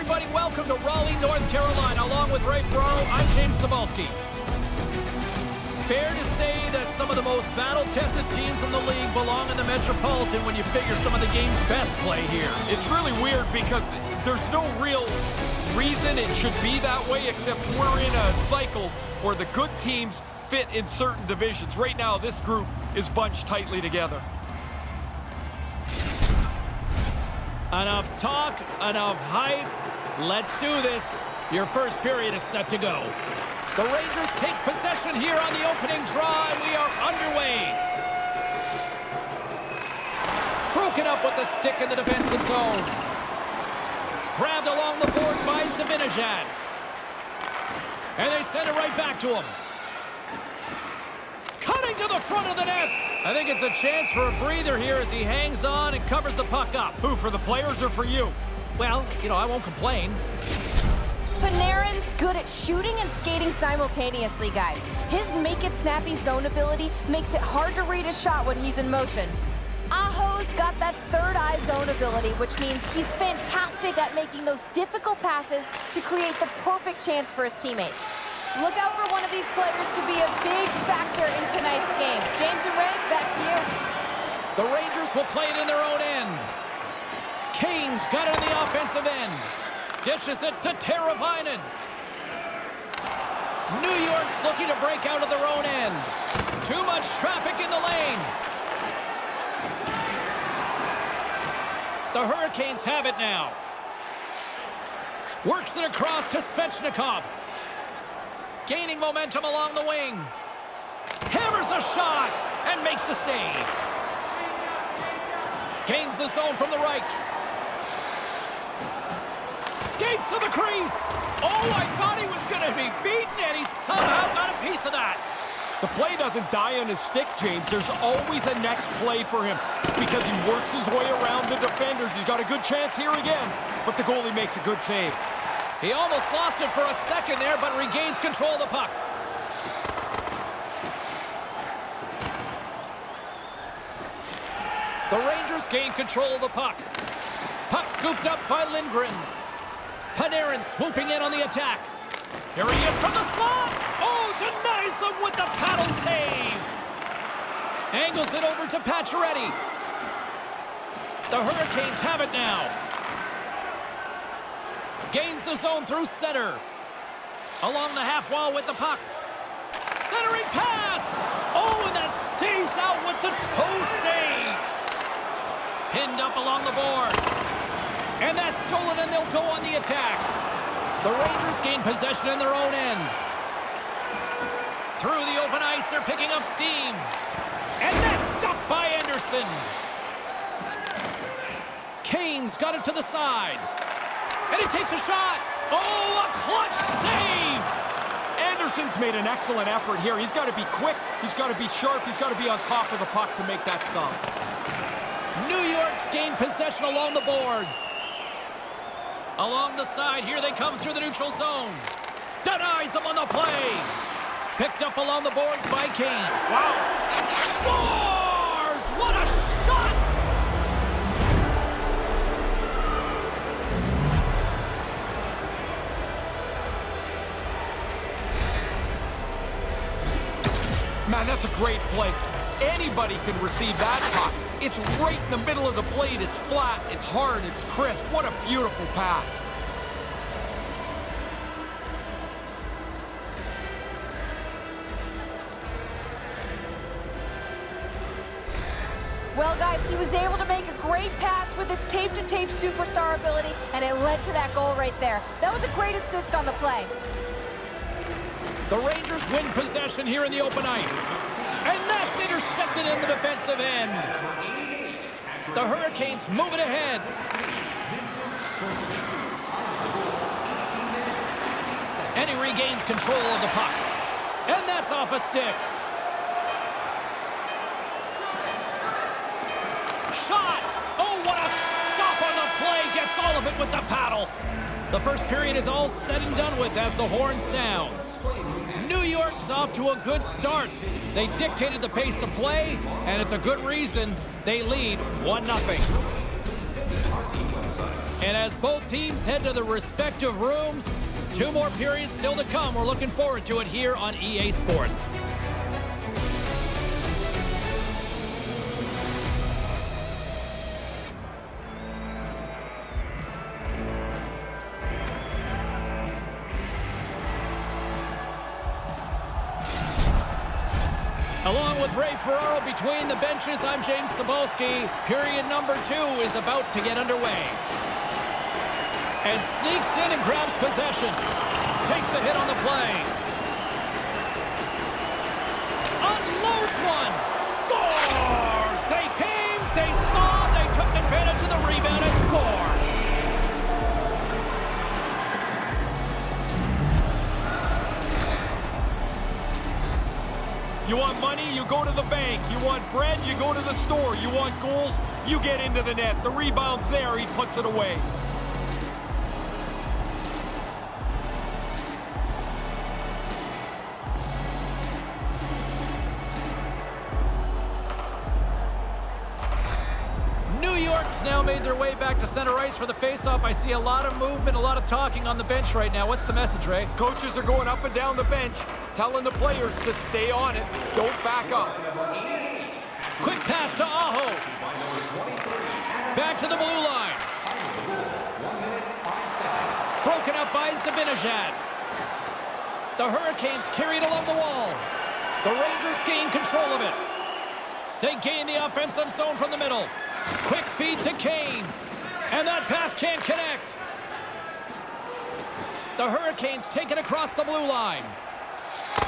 everybody. Welcome to Raleigh, North Carolina. Along with Ray Ferraro, I'm James Cebulski. Fair to say that some of the most battle-tested teams in the league belong in the Metropolitan when you figure some of the game's best play here. It's really weird because there's no real reason it should be that way, except we're in a cycle where the good teams fit in certain divisions. Right now, this group is bunched tightly together. Enough talk, enough hype. Let's do this. Your first period is set to go. The Rangers take possession here on the opening drive. We are underway. Broken up with the stick in the defensive zone. Grabbed along the boards by Zibanejad. And they send it right back to him. Cutting to the front of the net. I think it's a chance for a breather here as he hangs on and covers the puck up. Who, for the players or for you? Well, you know, I won't complain. Panarin's good at shooting and skating simultaneously, guys. His make-it-snappy zone ability makes it hard to read a shot when he's in motion. Aho's got that third-eye zone ability, which means he's fantastic at making those difficult passes to create the perfect chance for his teammates. Look out for one of these players to be a big factor in tonight's game. James and Ray, back to you. The Rangers will play it in their own end. Kane's got it on the offensive end. Dishes it to Teravainen. New York's looking to break out of their own end. Too much traffic in the lane. The Hurricanes have it now. Works it across to Svechnikov. Gaining momentum along the wing. Hammers a shot and makes the save. Gains the zone from the right. Skates to the crease. Oh, I thought he was going to be beaten, and he somehow got a piece of that. The play doesn't die on his stick, James. There's always a next play for him because he works his way around the defenders. He's got a good chance here again, but the goalie makes a good save. He almost lost it for a second there, but regains control of the puck. The Rangers gain control of the puck. Puck scooped up by Lindgren. Panarin swooping in on the attack. Here he is from the slot. Oh, denies him with the paddle save. Angles it over to Pacioretty. The Hurricanes have it now. Gains the zone through center. Along the half wall with the puck. Centering pass. Oh, and that stays out with the toe save. Pinned up along the boards. And that's stolen, and they'll go on the attack. The Rangers gain possession in their own end. Through the open ice, they're picking up steam. And that's stopped by Anderson. Kane's got it to the side. And he takes a shot. Oh, a clutch save. Anderson's made an excellent effort here. He's got to be quick. He's got to be sharp. He's got to be on top of the puck to make that stop. New York's gained possession along the boards. Along the side, here they come through the neutral zone. Denies them on the play. Picked up along the boards by Kane. Wow. Scores! What a shot! Man, that's a great play. Anybody can receive that puck. It's right in the middle of the blade. It's flat, it's hard, it's crisp. What a beautiful pass. Well, guys, he was able to make a great pass with his tape-to-tape superstar ability, and it led to that goal right there. That was a great assist on the play. The Rangers win possession here in the open ice. And that's intercepted in the defensive end. The Hurricanes move it ahead. And he regains control of the puck. And that's off a stick. Shot! Oh, what a stop on the play. Gets all of it with the paddle. The first period is all said and done with as the horn sounds. New York's off to a good start. They dictated the pace of play, and it's a good reason they lead 1-0. And as both teams head to their respective rooms, 2 more periods still to come. We're looking forward to it here on EA Sports. Along with Ray Ferraro between the benches, I'm James Cebulski. Period number 2 is about to get underway. And sneaks in and grabs possession. Takes a hit on the play. Unloads one. Scores! They came, they saw, they took advantage of the rebound and score. You want money, you go to the bank. You want bread, you go to the store. You want goals, you get into the net. The rebound's there, he puts it away. Now made their way back to center ice for the faceoff. I see a lot of movement, a lot of talking on the bench right now. What's the message, Ray? Coaches are going up and down the bench, telling the players to stay on it. Don't back up. Quick pass to Aho. Back to the blue line. Broken up by Zibanejad. The Hurricanes carry it along the wall. The Rangers gain control of it. They gain the offensive zone from the middle. Quick feed to Kane. And that pass can't connect. The Hurricanes take it across the blue line.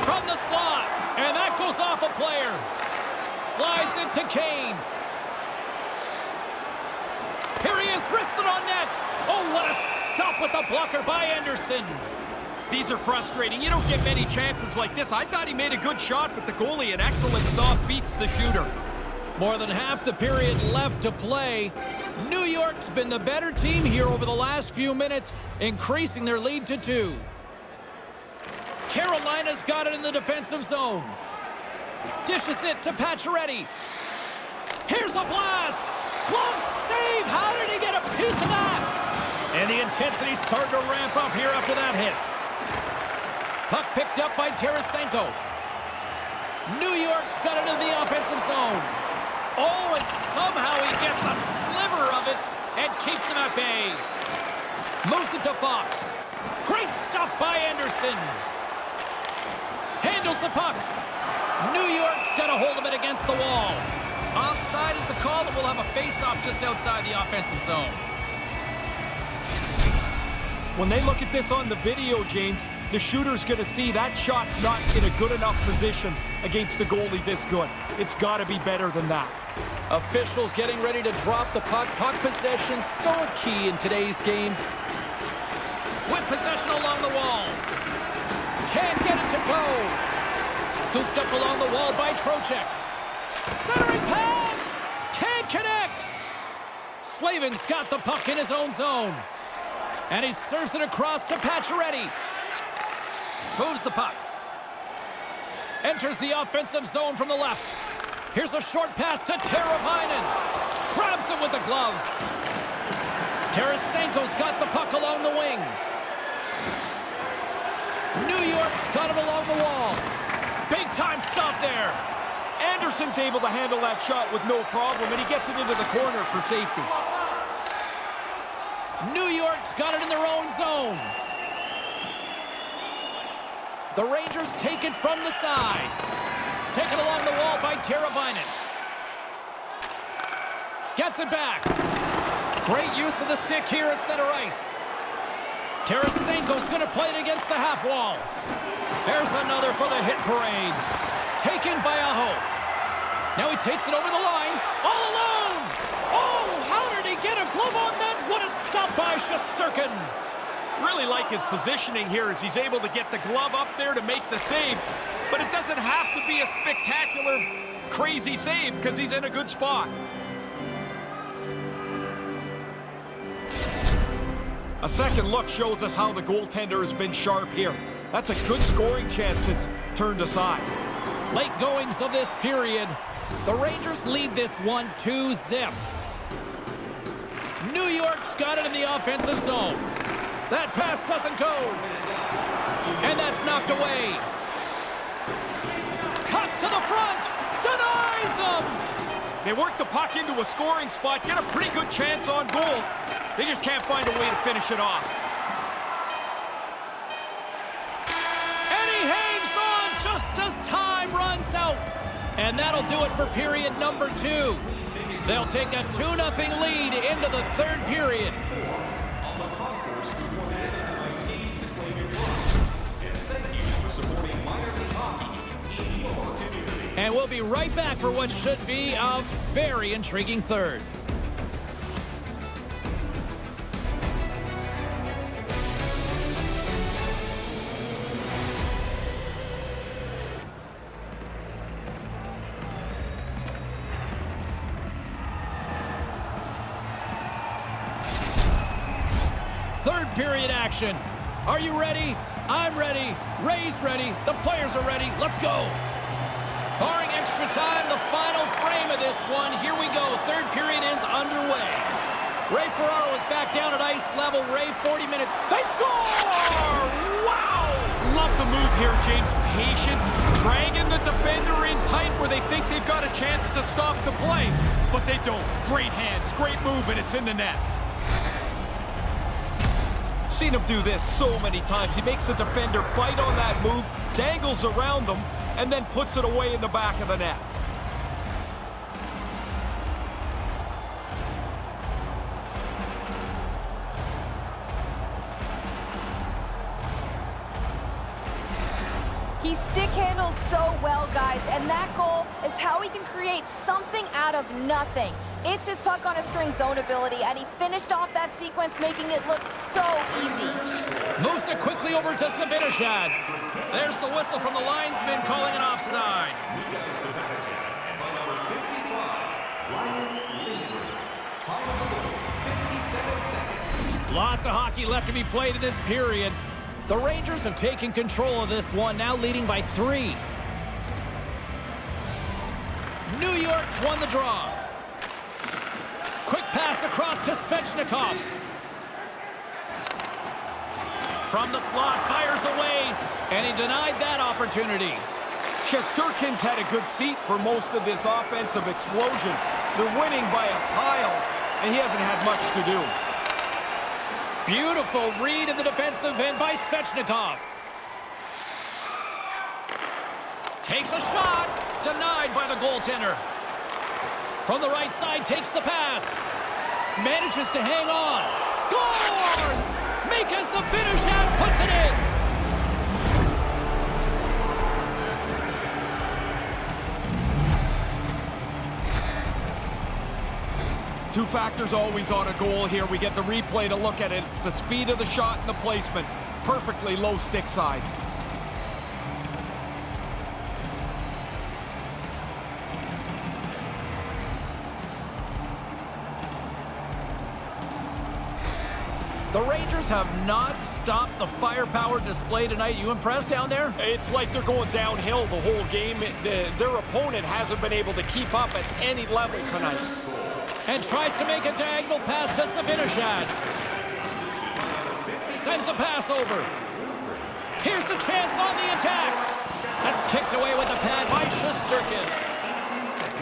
From the slot. And that goes off a player. Slides it to Kane. Here he is, wristed on net. Oh, what a stop with the blocker by Anderson. These are frustrating. You don't get many chances like this. I thought he made a good shot, but the goalie, an excellent stop, beats the shooter. More than half the period left to play. New York's been the better team here over the last few minutes, increasing their lead to 2. Carolina's got it in the defensive zone. Dishes it to Pacioretty. Here's a blast. Glove save. How did he get a piece of that? And the intensity's starting to ramp up here after that hit. Puck picked up by Tarasenko. New York's got it into the offensive zone. Oh, and somehow he gets a sliver of it and keeps him at bay. Moves it to Fox. Great stop by Anderson. Handles the puck. New York's got a hold of it against the wall. Offside is the call, and we'll have a face-off just outside the offensive zone. When they look at this on the video, James, the shooter's going to see that shot's not in a good enough position against a goalie this good. It's got to be better than that. Officials getting ready to drop the puck. Puck possession so key in today's game. With possession along the wall. Can't get it to go. Scooped up along the wall by Trocheck. Centering pass. Can't connect. Slavin's got the puck in his own zone. And he serves it across to Pacioretty. Moves the puck. Enters the offensive zone from the left. Here's a short pass to Teravainen. Grabs it with the glove. Tarasenko's got the puck along the wing. New York's got it along the wall. Big time stop there. Anderson's able to handle that shot with no problem, and he gets it into the corner for safety. New York's got it in their own zone. The Rangers take it from the side. Taken along the wall by Teravainen. Gets it back. Great use of the stick here at center ice. Tarasenko's going to play it against the half wall. There's another for the hit parade. Taken by Aho. Now he takes it over the line. All alone. Oh, how did he get a glove on that? What a stop by Shesterkin. Really like his positioning here as he's able to get the glove up there to make the save. But it doesn't have to be a spectacular, crazy save because he's in a good spot. A second look shows us how the goaltender has been sharp here. That's a good scoring chance that's turned aside. Late goings of this period. The Rangers lead this one 2-0. New York's got it in the offensive zone. That pass doesn't go. And that's knocked away. Cuts to the front. Denies him. They work the puck into a scoring spot, get a pretty good chance on goal. They just can't find a way to finish it off. And he hangs on just as time runs out. And that'll do it for period number 2. They'll take a 2-0 lead into the third period. And we'll be right back for what should be a very intriguing third. Third period action. Are you ready? I'm ready. Ray's ready. The players are ready. Let's go. Barring extra time, the final frame of this one. Here we go. Third period is underway. Ray Ferraro is back down at ice level. Ray, 40 minutes. They score! Wow! Love the move here, James. Patient, dragging the defender in tight where they think they've got a chance to stop the play. But they don't. Great hands, great move, and it's in the net. Seen him do this so many times. He makes the defender bite on that move, dangles around them, and then puts it away in the back of the net. He stick handles so well, guys, and that goal is how he can create something out of nothing. It's his puck on a string zone ability, and he finished off that sequence, making it look so easy. Moves it quickly over to Zibanejad. There's the whistle from the linesman calling an offside. Lots of hockey left to be played in this period. The Rangers have taken control of this one, now leading by 3. New York's won the draw. Quick pass across to Svechnikov. From the slot, fires away, and he denied that opportunity. Shesterkin's had a good seat for most of this offensive explosion. They're winning by a pile, and he hasn't had much to do. Beautiful read in the defensive end by Svechnikov. Takes a shot, denied by the goaltender. From the right side, takes the pass. Manages to hang on. Scores! Mika Zibanejad puts it in. Two factors always on a goal here. We get the replay to look at it. It's the speed of the shot and the placement. Perfectly low stick side. The Rangers have not stopped the firepower display tonight. You impressed down there? It's like they're going downhill the whole game. Their opponent hasn't been able to keep up at any level tonight. And tries to make a diagonal pass to Zibanejad. Sends a pass over. Here's a chance on the attack. That's kicked away with the pad by Shesterkin.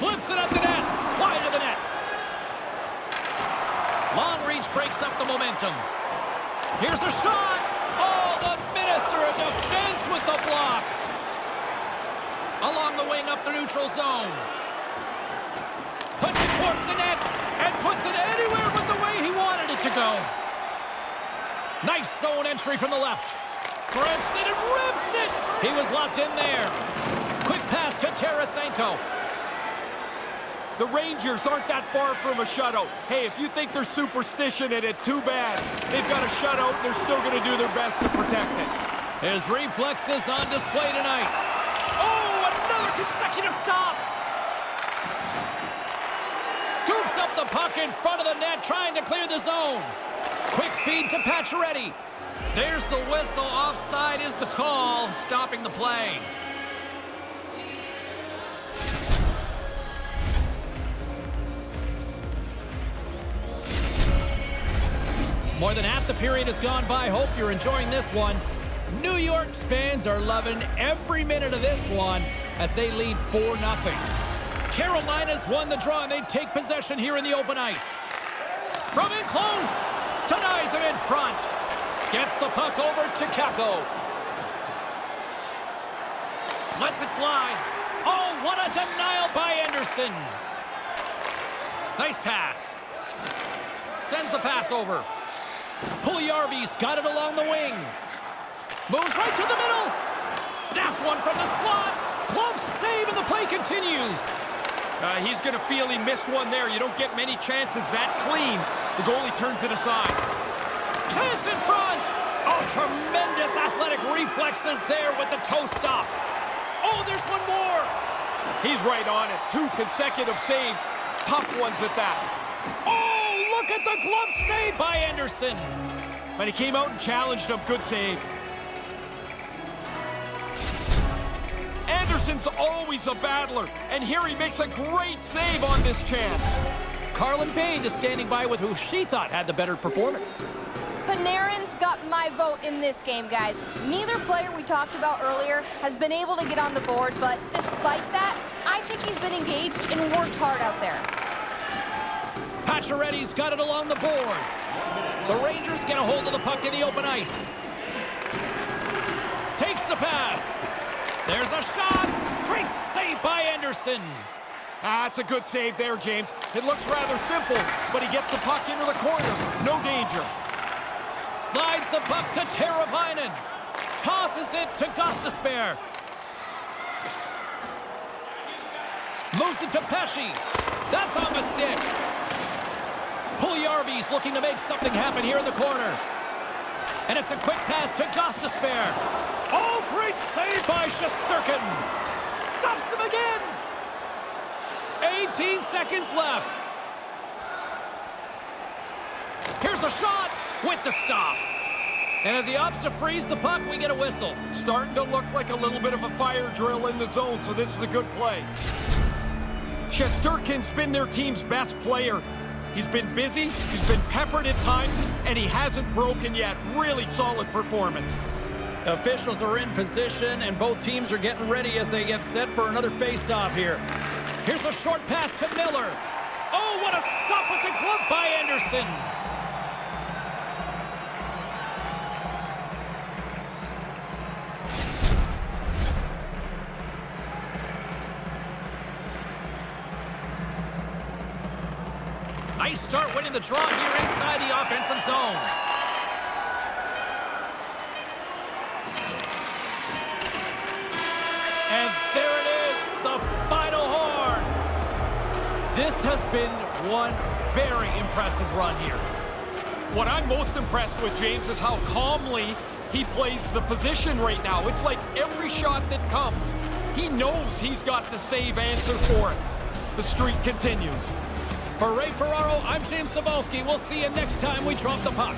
Flips it up the net. Wide of the net. Long reach breaks up the momentum. Here's a shot. Oh, the Minister of Defense with the block. Along the wing up the neutral zone. Puts it towards the net and puts it anywhere but the way he wanted it to go. Nice zone entry from the left. Grips it and rips it. He was locked in there. Quick pass to Tarasenko. The Rangers aren't that far from a shutout. Hey, if you think they're superstition in it, too bad. They've got a shutout. They're still going to do their best to protect it. His reflexes on display tonight. Oh, another consecutive stop. Scoops up the puck in front of the net, trying to clear the zone. Quick feed to Pacioretty. There's the whistle. Offside is the call, stopping the play. More than half the period has gone by. Hope you're enjoying this one. New York's fans are loving every minute of this one as they lead 4-0. Carolina's won the draw, and they take possession here in the open ice. From in close, denies him in front. Gets the puck over to Kako. Lets it fly. Oh, what a denial by Anderson. Nice pass. Sends the pass over. Puljujarvi's got it along the wing. Moves right to the middle. Snaps one from the slot. Close save, and the play continues. He's going to feel he missed one there. You don't get many chances that clean. The goalie turns it aside. Chance in front. Oh, tremendous athletic reflexes there with the toe stop. Oh, there's one more. He's right on it. 2 consecutive saves. Tough ones at that. Oh, look at the glove save by Anderson. But he came out and challenged him. Good save. Anderson's always a battler, and here he makes a great save on this chance. Carlin Bain is standing by with who she thought had the better performance. Panarin's got my vote in this game, guys. Neither player we talked about earlier has been able to get on the board, but despite that, I think he's been engaged and worked hard out there. Pacioretty's got it along the boards. The Rangers get a hold of the puck in the open ice. Takes the pass. There's a shot. Great save by Anderson. It's a good save there, James. It looks rather simple, but he gets the puck into the corner. No danger. Slides the puck to Teravainen. Tosses it to Gostisbehere. Moves it to Pesce. That's on the stick. Puljujarvi's looking to make something happen here in the corner. And it's a quick pass to Gostisbehere. Oh, great save by Shesterkin. Stuffs him again. 18 seconds left. Here's a shot with the stop. And as he opts to freeze the puck, we get a whistle. Starting to look like a little bit of a fire drill in the zone, so this is a good play. Shesterkin's been their team's best player. He's been busy, he's been peppered at times, and he hasn't broken yet. Really solid performance. Officials are in position, and both teams are getting ready as they get set for another face-off here. Here's a short pass to Miller. Oh, what a stop with the glove by Anderson. Nice start winning the draw here inside the offensive zone. And there it is, the final horn. This has been one very impressive run here. What I'm most impressed with, James, is how calmly he plays the position right now. It's like every shot that comes, he knows he's got the save answer for it. The streak continues. For Ray Ferraro, I'm James Cybulski. We'll see you next time we drop the puck.